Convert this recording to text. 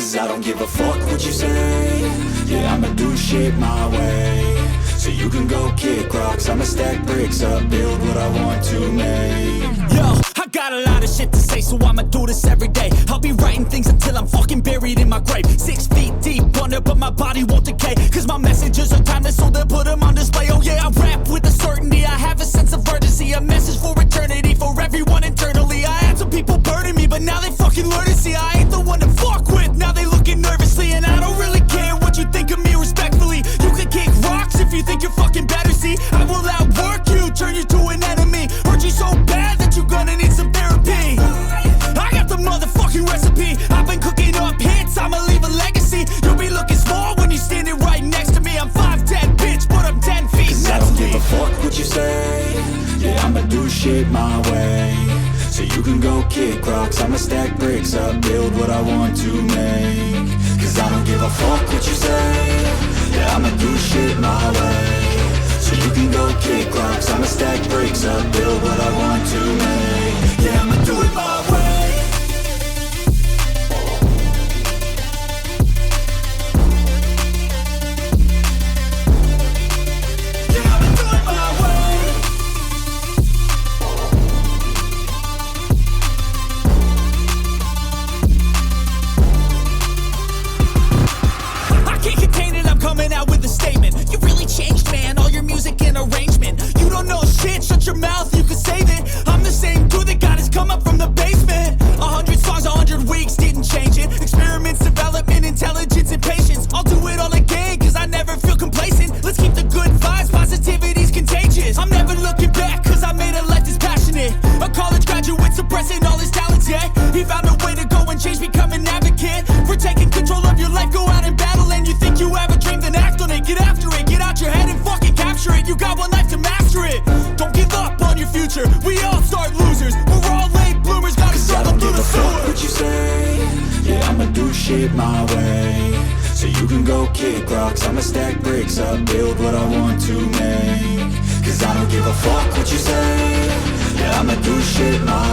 Cause I don't give a fuck what you say. Yeah, I'ma do shit my way. So you can go kick rocks, I'ma stack bricks up, build what I want to make. Yo, I got a lot of shit to say, so I'ma do this every day. I'll be writing things until I'm fucking buried in my grave. 6 feet deep under, but my body won't decay. Cause my messages are timeless, so they'll put them on display. Oh yeah, I rap with a certainty, I have a sense of urgency. A message for eternity, for everyone internally. I had some people burning me, but now they fucking learn to see I ain't the one to fuck with, now they looking nervously. And I don't really care what you think of me, respectfully. You can kick rocks if you think you're fucking better, see. I will outwork you, turn you to an enemy. Hurt you so bad that you're gonna need some therapy. I got the motherfucking recipe, I've been cooking up hits, I'ma leave a legacy. You'll be looking small when you're standing right next to me. I'm 5'10", bitch, but I'm 10 feet. Cause I don't give a fuck what you say. Yeah, I'ma do shit my way. So you can go kick rocks, I'ma stack bricks up, build what I want to make. Cause I don't give a fuck what you say. Yeah, I'ma do shit my way. So you can go kick rocks, I'ma stack bricks up, build what I want to make. Yeah, I'ma do it my way. Shut your mouth, you can save it. I'm the same dude that got his come up from the basement. 100 songs, 100 weeks, didn't change it. Experiments, development, intelligence, and patience. I'll do it all again, cause I never feel complacent. Let's keep the good vibes, positivity's contagious. I'm never looking back, cause I made a life that's passionate. A college graduate suppressing all his talents, yeah. He found a way to go and change, become an advocate. For taking control of your life, go out and battle. And you think you have a dream, then act on it. Get after it, get out your head and fucking capture it. You got one life to master it. Don't give up on your future, we all start losers. We're all late bloomers, gotta struggle through the sewer. What you say? Yeah, I'ma do shit my way. So you can go kick rocks, I'ma stack bricks up, build what I want to make. Cause I don't give a fuck what you say. Yeah, I'ma do shit my